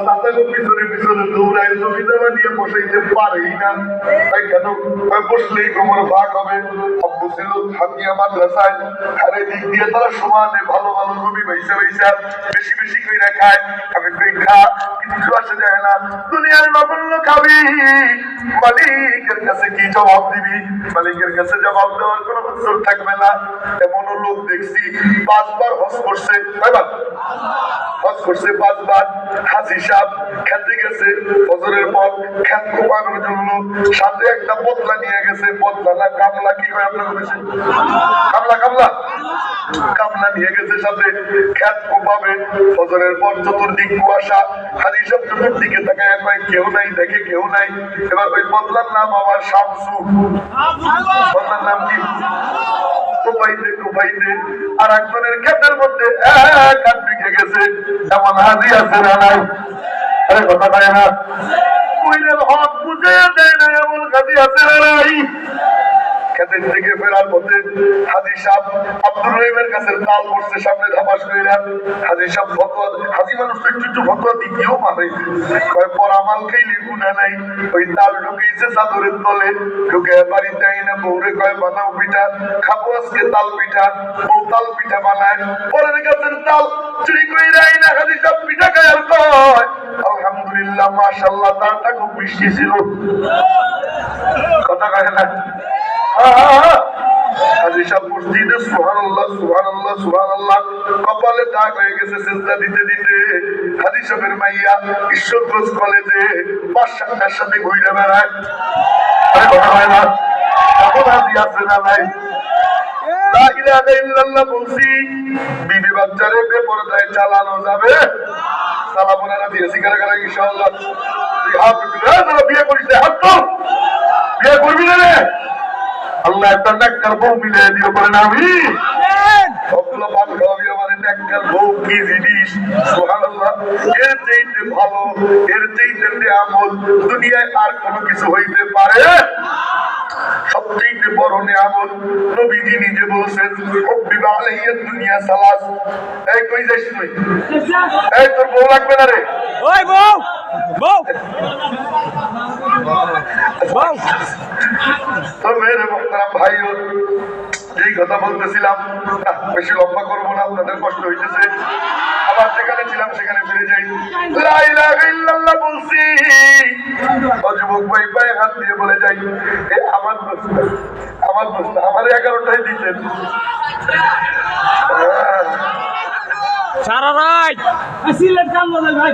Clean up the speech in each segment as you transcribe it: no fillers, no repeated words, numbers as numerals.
চাচাকে পিছনে পিছনে দৌড়ায় জমিদার নিয়ে বসাইতে পারেই না। তাই কেন বসলেই কোমর ভাগ হবে। আব্বু ছিল হাতিয়া মাদ্রাসায়, আর দিক দিয়ে তারা সমানে ভালো ভালো জমি পয়সা পয়সা বেশি বেশি করে খায়। আমি কই খা, কিছু আসে যায় না। দুনিয়ার নগণ্য খাবি, মালিকের কাছে কি জবাব দিবি? মালিকের কাছে জবাব দেওয়ার কোনো উত্তর থাকবে না। এমনও লোক দেখছি 5 বার হজ করছে, কয়বার হজ করছে? 5 বার। হাজি সাহেব খেতে গেছে ফজরের পর, খেত কোপানোর জন্য সাথে একটা বদলা নিয়ে গেছে। বদলা না কামলা, কি কয় আপনার কাছে? কামলা কামলা কামলা নিয়ে গেছে সাথে, খেত কোপাবে। ফজরের পর চতুর্দিক কুয়াশা। হাজি সাহেব চতুর্দিকে তাকায় কয় কেউ নাই, দেখে কেউ নাই। এবার ওই বদলার নাম আবার শামসু। বদলার নাম কি? কোপাইতে কোপাইতে আর একজনের ক্ষেতের মধ্যে এক হাত ঢুকে গেছে। এমন হাজি আছে না নাই? আরে কথা কয় না, কইলের হক বুঝে দেয় না, এমন হাজি আছে না নাই? খেতের থেকে ফেরার পথে হাজি সাহেব আব্দুর রহিমের কাছে তাল পড়ছে সামনে ধাপাস করে। হাজি সাহেব ফতোয়া, হাজি মানুষ তো একটু একটু ফতোয়া দিকেও মারাইছে। কয় পরামাল খাইলে গুণা নাই। ওই তাল ঢুকেছে চাদরের তলে, ঢুকে বাড়িতে আইনা বউরে কয় বানাও পিঠা, খাবো আজকে তাল পিঠা। বউ তাল পিঠা বানায়, পরের গাছের তাল চুরি করে আইনা হাজি সাহেব পিঠা খায় আর কয় আলহামদুলিল্লাহ মাশাআল্লাহ, তালটা খুব মিষ্টি ছিল। কথা কয় না? হাজি সাহেব মসজিদে সুবহানাল্লাহ সুবহানাল্লাহ সুবহানাল্লাহ কপালে দাগ হয়ে গেছে সিজদা দিতে দিতে। হাজি সাহেবের মাইয়া ঈশ্বরগঞ্জ কলেজে 5-7টার সাথে ঘুরে বেড়ায়। আরে কথা হয় না, কত হাজি আছে না নাই? লা ইলাহা ইল্লাল্লাহ বলছি, বিবি বাচ্চারে বেপরদায় চালানো যাবে? চালাবো না? দিয়েছি কারা কারা ইনশাআল্লাহ? হাত তুলে বিয়ে করিস, হাত তো বিয়ে করবি না রে? আল্লাহ একটা নেককার বউ মিলে দিও করেন আমি। সবগুলো পান খাওয়াবি আমার নেককার বউ কি জিনিস! সুবহানাল্লাহ। এর চাইতে ভালো, এর চাইতে নিয়ামত দুনিয়ায় আর কোনো কিছু হইতে পারে? সবচেয়ে বড় নিয়ামত নবীজি নিজে বলছেন হুব্বিবা আলাইহিদ দুনিয়া সালাস। এই কই যাইস তুই? এই তোর বউ লাগবে না রে? ওই বউ বউ বউ তো মেরে মোহতারাম ভাইও, যেই কথা বলতেছিলাম, বেশি লম্বা করবো না, আপনাদের কষ্ট হইতেছে। আবার যেখানে ছিলাম সেখানে ফিরে যাই। লা ইলাহা ইল্লাল্লাহ বলছি, যুবক ভাই পায়ে হাত দিয়ে বলে যাই, আমার দোষ না, আমার দোষ না, আমার 11টায় দিতেন। সারা রাত সিলেট কাম বলে ভাই।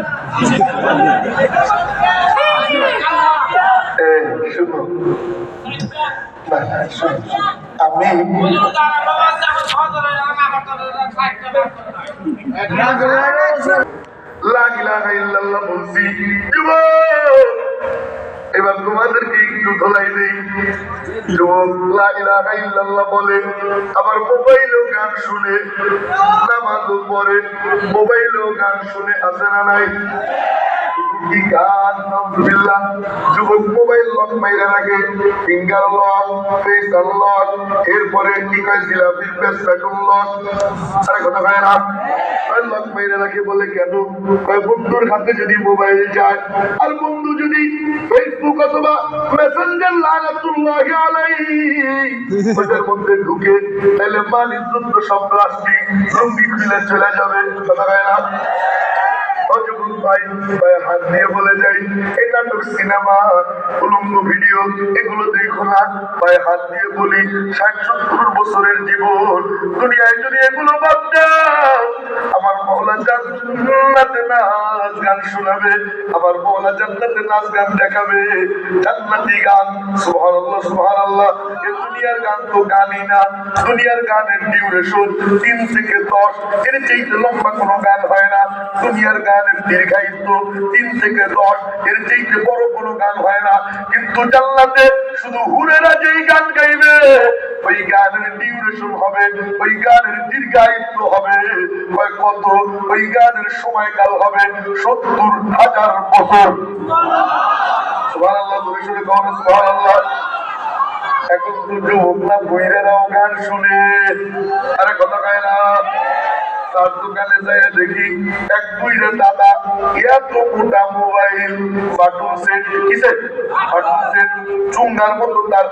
শুনো আমি লা ইলাহা ইল্লাল্লাহ বলছি। এবার তোমাদেরকে একটু ধোলাই দেই। যুবক লা ইলাহা ইল্লাল্লাহ বলে, আবার মোবাইলেও গান শুনে, নামাজও পড়ে, মোবাইলেও গান শুনে, আছে না নাই? যুবক মোবাইল লক মাইরা রাখে, ফিঙ্গার লক, ফেসার লক, এরপরে কি কয় জিলাপির পেছন লক। আরে কথা কয় না, লক মাইরা রাখে। বলে কেন? কয় বন্ধুর হাতে যদি মোবাইল যায়, আর বন্ধু যদি ফেসবুক অথবা মেসেঞ্জার লানাতুল্লাহি আলাইহি ওটার মধ্যে ঢুকে, তাহলে মালিক যুদ্ধ সব প্লাস্টিক লুঙ্গি খুলে চলে যাবে। কথা কয় না? হাত দিয়ে বলে যাই, এই নাটক, সিনেমা, উলঙ্গ ভিডিও এগুলো দেখো না। ভাই হাত দিয়ে বলি, 60-70 বছরের জীবন দুনিয়ায় যদি এগুলো বাদ দাও, আমার মওলা জান্নাতে নাচ গান শোনাবে, আমার মওলা জান্নাতে নাচ গান দেখাবে, জান্নাতি গান। সুবহানাল্লাহ সুবহানাল্লাহ। এই দুনিয়ার গান তো গানই না, দুনিয়ার গানের ডিউরেশন 3 থেকে 10, এর চাইতে লম্বা কোনো গান হয় না। দুনিয়ার গানের দীর্ঘায়িত্ব 3 থেকে 10, এর চাইতে বড় কোনো গান হয় না। কিন্তু জান্নাতে শুধু হুরেরা যেই গান গাইবে, ওই গানের ডিউরেশন হবে, ওই গানের দীর্ঘায়িত্ব হবে কত? ওই গানের সময়কাল হবে 70,000 বছর। সুবহানাল্লাহ, ধরে শুনে কওয়া সুবহানাল্লাহ। এখন তো যুবকরা বইরাও গান শুনে, আরে কথা কয় না। তার দোকানে যায় দেখি এক বুইরা দাদা এত মোটা ভাটিয়ালির বাটুল সেট কিসে বাটুল সেট চুঙ্গার মতো তার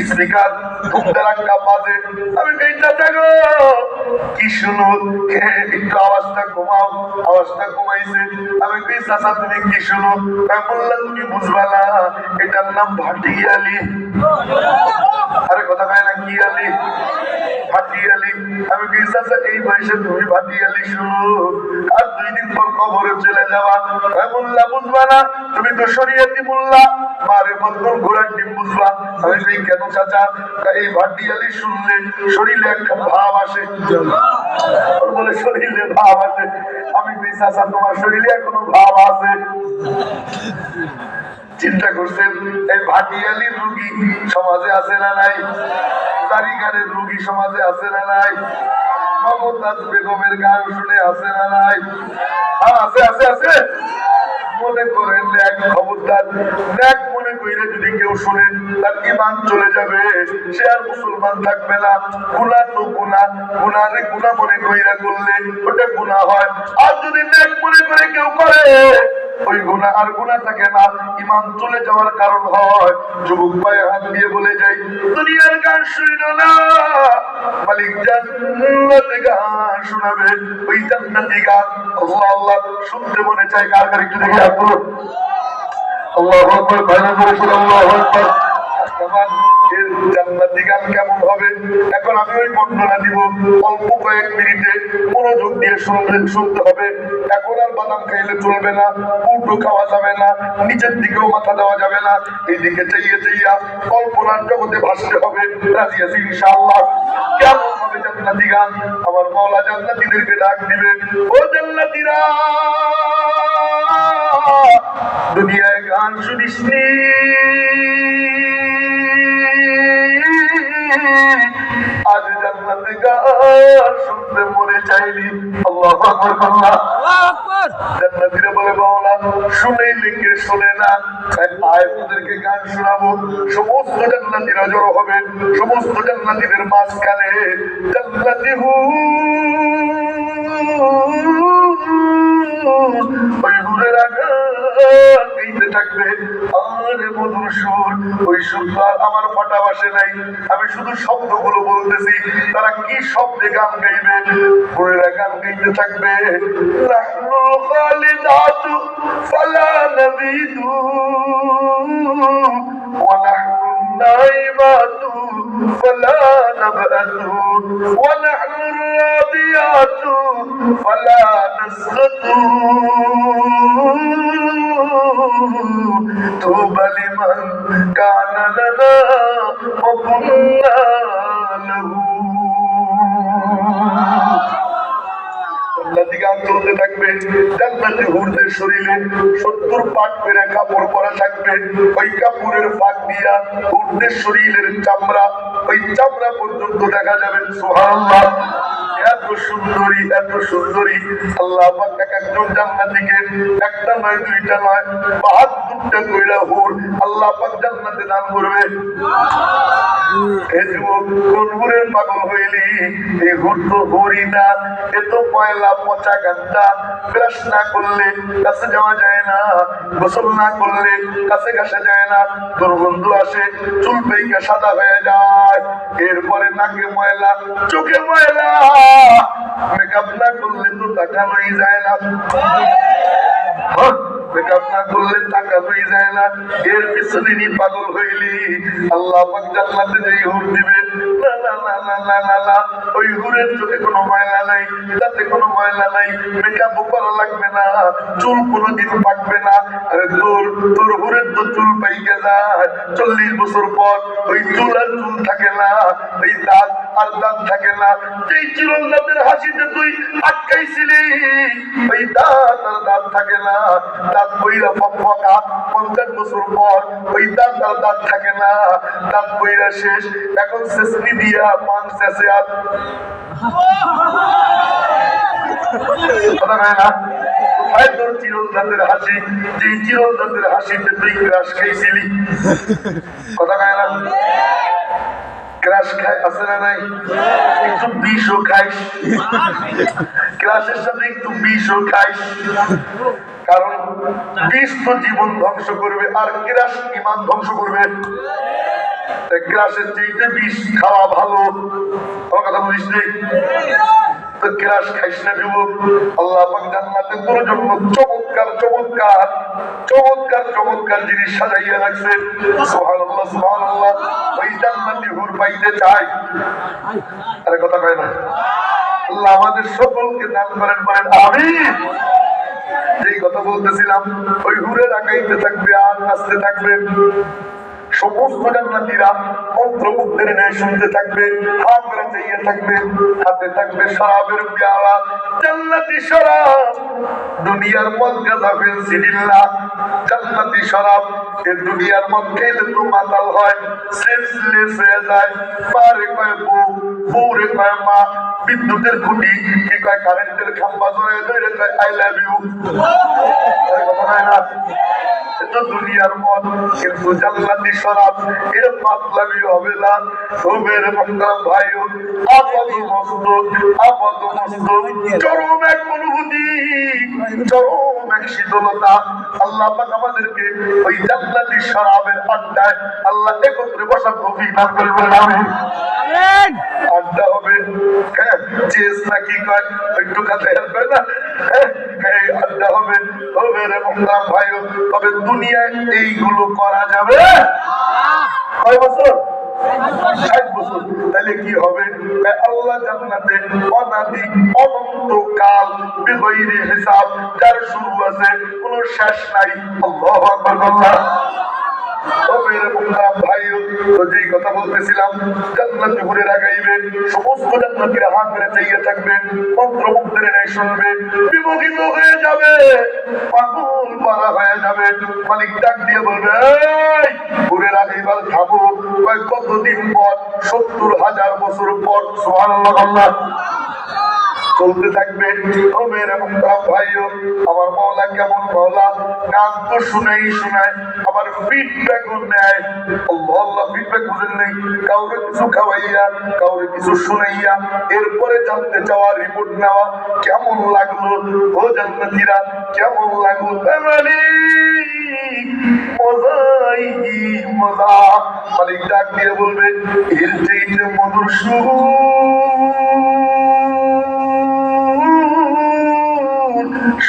স্পিকার ধুমধারাক্কা বাজে। আমি কই চাচা গো কি শুনো একটু আওয়াজটা কমাও, আওয়াজটা কমাইছে। আমি কই চাচা তুমি কি শুনো? বললাম তুমি বুঝবা না, এটার নাম ভাটিয়ালি। আরে কথা কয় না কি আলি ভাটিয়ালি। আমি কই চাচা এই বয়সে তুমি ভাটিয়ালি শুনো আর 2 দিন পর কবরে চলে যাবা। বললাম বুঝবা না, তুমি তো শরীয়তি মোল্লা, মারে বদল ঘোড়ার ডিম বুঝবা। আমি কই কেন চাচা? এই ভাটিয়ালি শুনলে শরীরে একটা ভাব আসে। ওর বলে শরীরে ভাব আসে। আমি কই চাচা তোমার শরীরে এখনো ভাব আছে? চিন্তা করছেন এই ভাটিয়ালির রোগী সমাজে আছে না নাই? কারিগরের রোগী সমাজে আছে না নাই? মমতাজ বেগমের গান শুনে আছে না নাই? আছে আছে আছে। মনে করেন এক খবরদার, এক মনে কইরে যদি কেউ শুনে তার ঈমান চলে যাবে, সে আর মুসলমান থাকবে না। গুনাহ তো গুনাহ, গুনাহরে গুনাহ মনে কইরা করলে ওটা গুনাহ হয়। আর যদি নেক মনে করে কেউ করে ওই গুনাহ আর গুনাহ থাকে না, ঈমান চলে যাওয়ার কারণ হয়। যুবক পায়ে হাত দিয়ে বলে যাই দুনিয়ার গান শুনো না, মালিক জান্নাতে গান শোনাবে। ওই জান্নাতি গান আল্লাহ আল্লাহ শুনতে মনে চায়। কার কার একটু দেখে আসবো? আল্লাহু আকবার, বাইরে করে শুনো আল্লাহু আকবার। জান্নাতি গান কেমন হবে? এখন আমি ওই বর্ণনা দিব, অল্প কয়েক মিনিটে মনোযোগ দিয়ে শুনতে হবে। এখন আর বাদাম খাইলে চলবে না, উল্টো খাওয়া যাবে না, নিচের দিকেও মাথা দেওয়া যাবে না। এইদিকে চাইয়া চাইয়া কল্পনার জগতে ভাসতে হবে। রাজি আছি ইনশাআল্লাহ। কেমন হবে জান্নাতি গান? আমার মাওলা জান্নাতীদেরকে ডাক দিবে, ও জান্নাতীরা দুনিয়ায় গান শুনিসনি, আজ জান্নাতে গান শুনতে মনে চাইনি। আল্লাহু আকবার আল্লাহ আকবার। জান্নাতীরা বলে মাওলা শুনাইলে কে শোনে না, আয় তোদেরকে গান শোনাবো। সমস্ত জান্নাতীরা জড়ো হবে, সমস্ত জান্নাতীদের মাঝখানে জান্নাতি ওই হুরের গাইতে থাকবে। আরে মধুর সুর, ওই সুর আমার ফাটা বাসে নাই, আমি শুধু শব্দগুলো বলতেছি। তারা কি শব্দে গান গাইবে? হুরেরা গান গাইতে থাকবে, নাহনুল খালিদাতু ফালা নাবিদু ওয়া নাহনুন নাইমাতু ফালা নাবআতু ওয়া নাহনুর রাদিয়াতু ফালা নাসখাতু তুবা লিমান কানা লানা ওয়া কুন্না লাহু। জান্নাতি গান চলতে থাকবে। জান্নাতি হুরদের শরীরে 70 পাট পেরা কাপড় পরা থাকবে। ওই কাপড়ের ফাঁক দিয়া হুরদের শরীরের চামড়া, ওই চামড়া পর্যন্ত দেখা যাবে। সুবহানাল্লাহ। এত সুন্দরী, এত সুন্দরী। আল্লাহ পাক একজন জান্নাতীকে একটা নয়, দুইটা নয়, 72টা কইরা হুর আল্লাহ পাক জান্নাতে দান করবে। এই যুবক কোন হুরের পাগল হইলি? এই হুর তো হুরই না, এ তো ময়লা পচা গান্দা। ব্রাশ না করলে কাছে যাওয়া যায় না, গোসল না করলে কাছে ঘাসা যায় না, দুর্গন্ধ আসে, চুল পেইকা সাদা হয়ে যায়। এরপরে নাকে ময়লা, চোখে ময়লা, মেকআপ না করলে তো তাকানোই যায় না। মেকআপ না করলে তাকানোই যায় না। এর পিছনে পাগল হইলি। আল্লাহ পাক জান্নাতে যেই হুর দিবে, না না না না না না না, ওই হুরের চোখে কোনো ময়লা নাই, তাতে কোনো ময়লা নাই, মেকআপ করা লাগবে না, চুল কোনোদিন পাকবে না। আরে তোর হুরের তো চুল পাইকে যায় 40 বছর পর, ওই চুল আর চুল থাকে না, ওই দাঁত আর দাঁত থাকে না। যেই চিরল দাঁতের হাসিতে তুই আটকাইছিলি, ওই দাঁত আর দাঁত থাকে না। দাঁত বইরা ফকফকা 50 বছর পর, ওই দাঁত আর দাঁত থাকে না, দাঁত বইরা শেষ। এখন শেষনি দিয়া পান শেষে আর কথা কয় না। কোথায় তোর চিরল দাঁতের হাসি? যেই চিরল দাঁতের হাসিতে তুই গ্রাস খাইছিলি। কথা কয় না। ক্রাশ খায় আছে না নাই? একটু বিষও খাইস, ক্রাশের সাথে একটু বিষও খাইস, কারণ বিষ তো জীবন ধ্বংস করবে আর ক্রাশ ইমান ধ্বংস করবে। ক্রাশের চাইতে বিষ খাওয়া ভালো। আমার কথা বলিস নেই তো ক্রাশ খাইস না যুবক। আল্লাহ পাক জান্নাতে তোর জন্য চমৎকার চমৎকার চমৎকার চমৎকার জিনিস সাজাইয়া রাখছে। সুবহানাল্লাহ সুবহানাল্লাহ। ওই জান্নাতি হুর পাইতে চাই, আরে কথা কয় না। আল্লাহ আমাদের সকলকে দান করেন, বলেন আমিন। যেই কথা বলতেছিলাম, ওই হুরে লাগাইতে থাকবে আর নাচতে থাকবে। সমস্ত জান্নাতীরা মন্ত্রমুগ্ধের ন্যায় শুনতে থাকবে, হাত চাইয়ে থাকবে, হাতে থাকবে শরাবের পেয়ালা, জান্নাতি শরাব। দুনিয়ার মদ গাঁজা ফেন্সিডিল্লা, জান্নাতি শরাব। এই দুনিয়ার মদ খেলে তো মাতাল হয়, সেন্সলেস হয়ে যায়। মারে কয় বউ, বউরে কয় মা, বিদ্যুতের খুঁটি কি কয় কারেন্টের খাম্বা ধরে ধরে কয় আই লাভ ইউ। কথা হয় না? এটা দুনিয়ার মদ, কিন্তু জান্নাতি শরাব এর মাতলামি হবে না। ও মেরে মুহতারাম ভাইও, আপাদ মস্ত চরম এক অনুভূতি, চরম এক শীতলতা। আল্লাহ পাক আমাদেরকে ওই জান্নাতি শরাবের আড্ডায় আল্লাহ একত্রে বসার তৌফিক দান করবেন। আমিন। আড্ডা হবে, হ্যাঁ, চেস নাকি কয় একটু কাছে কয় না, হ্যাঁ, আড্ডা হবে। ও মেরে মুহতারাম ভাইও, তবে দুনিয়ায় এইগুলো করা যাবে কয় বছর? 60 বছর। তাহলে কি হবে? আল্লাহ জান্নাতে অনাদি অনন্তকাল বিগয়রি হিসাব, যার শুরু আছে কোনো শেষ নাই। আল্লাহু আকবার। আল্লাহ যেই কথা বলতেছিলাম, জান্নাতে ঘুরে লাগাইবে, সমস্ত জান্নাতীরা হাত করে চাইয়ে থাকবে, মন্ত্রমুগ্ধের ন্যায় শুনবে, বিমোহিত হয়ে যাবে, পাগল পারা হয়ে যাবে। মালিক ডাক দিয়ে বলবে, এই ঘুরে লাগাইবার খাবো। কতদিন পর? 70,000 বছর পর। সুবহানাল্লাহ। আল্লাহ চলতে থাকবে। ও মেরে মুহতারাম ভাইও, আমার মাওলা কেমন মাওলা, গান তো শুনেই শোনায়, আবার ফিডব্যাকও নেয়। আল্লাহ আল্লাহ, ফিডব্যাক বুঝেন নেই, কাউরে কিছু খাওয়াইয়া, কাউরে কিছু শুনাইয়া, এরপরে জানতে চাওয়া, রিপোর্ট নেওয়া, কেমন লাগলো ও জান্নাতীরা, কেমন লাগলো। মজাই মজা। মালিক ডাক দিয়ে বলবে, এর চাইতে মধুর সুর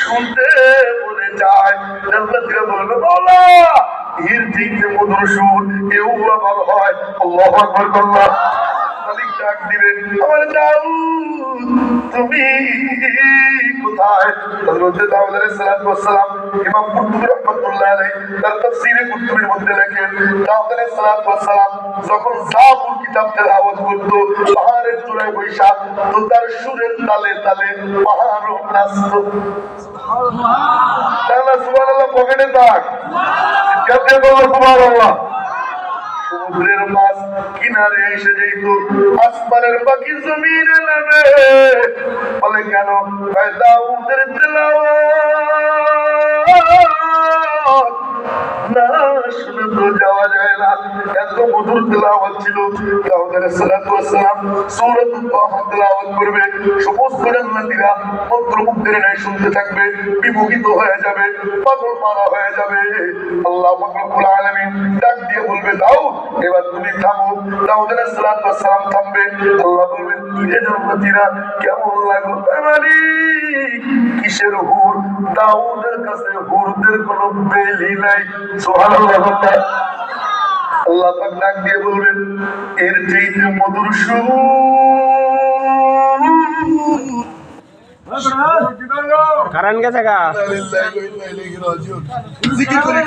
শুনতে মনে চায়। জান্নাতীরা বলবে, মাওলা এর চাইতে মধুর সুর কেউ আবার হয়। আল্লাহু আকবার। আল্লাহ মালিক ডাক দিবেন, আমার দাউদ তুমি কোথায়? হযরত দাউদ আলাইহিস সালাম, ইমাম কুরতুবী রাহমাতুল্লাহ আলাইহি তার তাফসীরে কুরতুবীর মধ্যে লেখেন, দাউদ আলাইহিস সালাম যখন যাবুর কিতাব তেলাওয়াত করত, পাহাড়ের চূড়ায় বৈশা, তো তার সুরের তালে তালে পাহাড়ও নাচতো। সুবহানাল্লাহ। সুবহানাল্লাহ পকেটে থাক, কাছে বলো সুবহানাল্লাহ। সমুদ্রের মাছ কিনারে এসে যেত, আসমানের পাখি জমিনে নামে, বলে কেন? দাউদের তেলাওয়াত না শুনে তো যাওয়া যায় না। এত মধুর তেলাওয়াত ছিল। দাউদ আলাইহিস সালাম সূরাতুত তাহা তেলাওয়াত করবে, সমস্ত জান্নাতীরা মন্ত্রমুগ্ধের ন্যায় শুনতে থাকবে, বিমোহিত হয়ে যাবে, পাগল পারা হয়ে যাবে। আল্লাহ রব্বুল আলামিন ডাক দিয়ে বলবে, দাউদ এবার তুমি থামো। দাউদ আলাইহিস সালাম থামবে। আল্লাহ বলবেন, কিরে জান্নাতীরা কেমন লাগলো? কিসের হুর? দাউদের কাছে হুরদের কোনো বেলি নাই। সুবহানাল্লাহ। আল্লাহ পাক ডাক দিয়ে বলবেন, এর চাইতে মধুর সুর কারণ গেছে গা জিকির করে